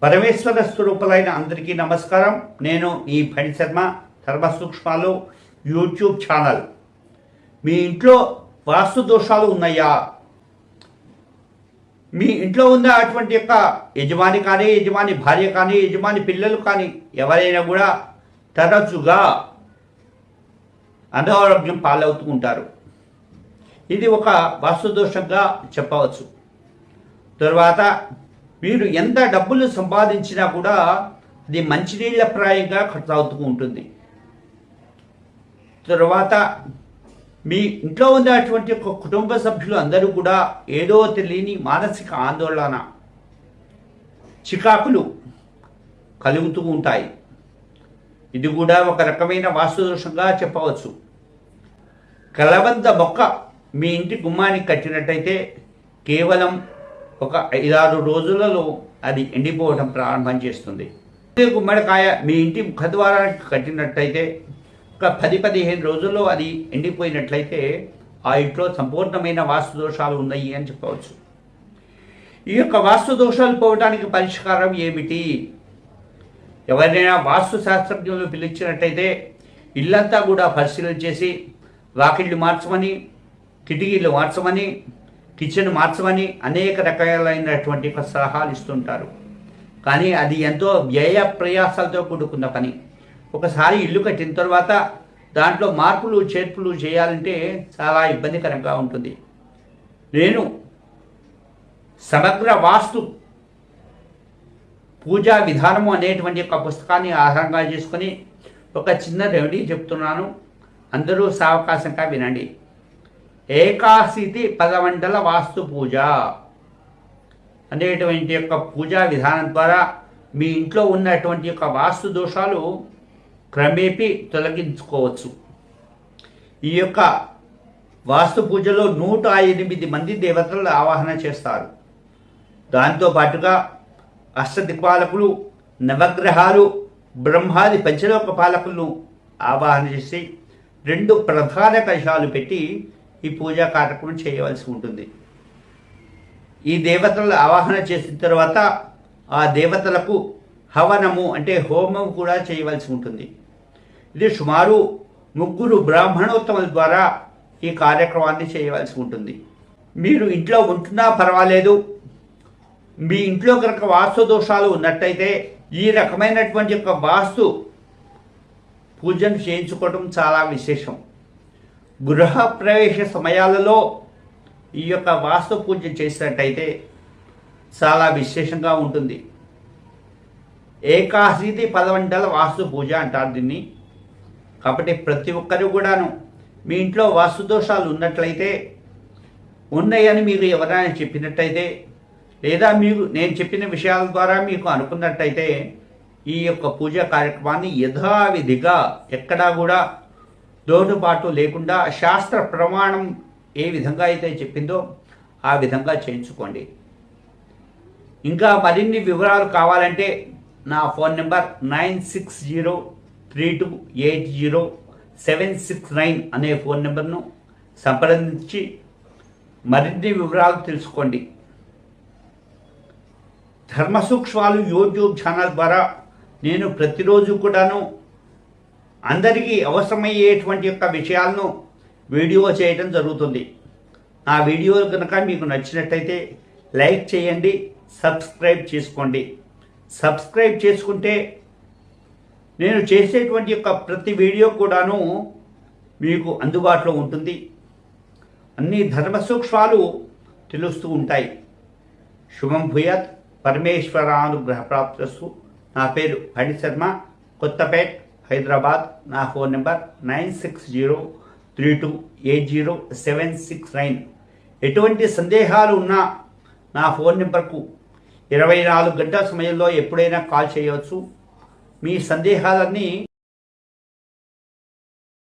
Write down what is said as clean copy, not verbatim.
పరమేశ్వర స్వరూపులైన అందరికీ నమస్కారం. నేను ఈ ఫణి శర్మ, ధర్మసూక్ష్మాలు యూట్యూబ్ ఛానల్. మీ ఇంట్లో వాస్తు దోషాలు ఉన్నాయా? మీ ఇంట్లో ఉన్న అటువంటి యొక్క యజమాని కానీ, యజమాని భార్య కానీ, యజమాని పిల్లలు కానీ ఎవరైనా కూడా తరచుగా అనారోగ్యం పాలవుతూ ఉంటారు. ఇది ఒక వాస్తు దోషంగా చెప్పవచ్చు. తర్వాత మీరు ఎంత డబ్బులు సంపాదించినా కూడా అది మంచినీళ్ళ ప్రాయంగా ఖర్చు అవుతూ ఉంటుంది. తర్వాత మీ ఇంట్లో ఉన్నటువంటి ఒక కుటుంబ సభ్యులు అందరూ కూడా ఏదో తెలియని మానసిక ఆందోళన, చికాకులు కలుగుతూ ఉంటాయి. ఇది కూడా ఒక రకమైన వాస్తు దోషంగా చెప్పవచ్చు. కలబంద మొక్క మీ ఇంటి గుమ్మానికి కట్టినట్టయితే కేవలం ఒక 5-6 రోజులలో అది ఎండిపోవడం ప్రారంభం చేస్తుంది. గుమ్మడికాయ మీ ఇంటి ముఖద్వారానికి కట్టినట్టయితే ఒక 10-15 రోజుల్లో అది ఎండిపోయినట్లయితే ఆ ఇంట్లో సంపూర్ణమైన వాస్తు దోషాలు ఉన్నాయి అని చెప్పవచ్చు. ఈ యొక్క వాస్తు దోషాలు పోవడానికి పరిష్కారం ఏమిటి? ఎవరైనా వాస్తు శాస్త్రజ్ఞులు పిలిచినట్టయితే ఇల్లంతా కూడా పరిశీలన చేసి వాకిళ్ళు మార్చమని, కిటికీలు మార్చమని, కిచెన్ మార్చమని అనేక రకాలైనటువంటి సలహాలు ఇస్తుంటారు. కానీ అది ఎంతో వ్యయ ప్రయాసాలతో కూడుకున్న పని. ఒకసారి ఇల్లు కట్టిన తర్వాత దాంట్లో మార్పులు చేర్పులు చేయాలంటే చాలా ఇబ్బందికరంగా ఉంటుంది. నేను సమగ్ర వాస్తు పూజా విధానము అనేటువంటి ఒక పుస్తకాన్ని ఆధారంగా చేసుకొని ఒక చిన్న రెమెడీ చెప్తున్నాను. అందరూ సావకాశంగా వినండి. ఏకాశితి పదమండల వాస్తు పూజ అనేటువంటి యొక్క పూజా విధానం ద్వారా మీ ఇంట్లో ఉన్నటువంటి యొక్క వాస్తు దోషాలు క్రమేపీ తొలగించుకోవచ్చు. ఈ యొక్క వాస్తు పూజలో 108 మంది దేవతలను ఆవాహన చేస్తారు. దాంతోపాటుగా అష్టదిక్పాలకులు, నవగ్రహాలు, బ్రహ్మాది పంచలోక పాలకులను ఆవాహన చేసి 2 ప్రధాన కలశాలు పెట్టి ఈ పూజా కార్యక్రమం చేయవలసి ఉంటుంది. ఈ దేవతలను ఆవాహన చేసిన తర్వాత ఆ దేవతలకు హవనము అంటే హోమం కూడా చేయవలసి ఉంటుంది. ఇది సుమారు 3 బ్రాహ్మణోత్తముల ద్వారా ఈ కార్యక్రమాన్ని చేయవలసి ఉంటుంది. మీరు ఇంట్లో ఉంటున్నా పర్వాలేదు, మీ ఇంట్లో కనుక వాస్తు దోషాలు ఉన్నట్టయితే ఈ రకమైనటువంటి యొక్క వాస్తు పూజను చేయించుకోవడం చాలా విశేషం. గృహ ప్రవేశ సమయాలలో ఈ యొక్క వాస్తు పూజ చేసినట్టయితే చాలా విశేషంగా ఉంటుంది. ఏకాశితి పదమండల వాస్తు పూజ అంటారు దీన్ని. కాబట్టి ప్రతి ఒక్కరు కూడాను మీ ఇంట్లో వాస్తు దోషాలు ఉన్నట్లయితే, ఉన్నాయని మీరు ఎవరైనా చెప్పినట్టయితే, లేదా మీరు నేను చెప్పిన విషయాల ద్వారా మీకు అనుకున్నట్టయితే ఈ యొక్క పూజా కార్యక్రమాన్ని యథావిధిగా ఎక్కడా కూడా లోటుపాటు లేకుండా శాస్త్ర ప్రమాణం ఏ విధంగా అయితే చెప్పిందో ఆ విధంగా చేయించుకోండి. ఇంకా మరిన్ని వివరాలు కావాలంటే నా ఫోన్ నెంబర్ 9603280769 అనే ఫోన్ నెంబర్ను సంప్రదించి మరిన్ని వివరాలు తెలుసుకోండి. ధర్మసూక్ష్మాలు యూట్యూబ్ ఛానల్ ద్వారా నేను ప్రతిరోజు కూడాను అందరికీ అవసరమయ్యేటువంటి యొక్క విషయాలను వీడియో చేయడం జరుగుతుంది. నా వీడియోలు కనుక మీకు నచ్చినట్టయితే లైక్ చేయండి, సబ్స్క్రైబ్ చేసుకోండి. సబ్స్క్రైబ్ చేసుకుంటే నేను చేసేటువంటి యొక్క ప్రతి వీడియో కూడాను మీకు అందుబాటులో ఉంటుంది. అన్ని ధర్మ సూక్ష్మాలు తెలుస్తూ ఉంటాయి. శుభం భూయాత్. పరమేశ్వరానుగ్రహ ప్రాప్తస్తు. నా పేరు ఫణి శర్మ, కొత్తపేట్, హైదరాబాద్. నా ఫోన్ నెంబర్ 9603280769. ఎటువంటి సందేహాలు ఉన్నా నా ఫోన్ నెంబర్కు 24 గంటల సమయంలో ఎప్పుడైనా కాల్ చేయవచ్చు. మీ సందేహాలన్నీ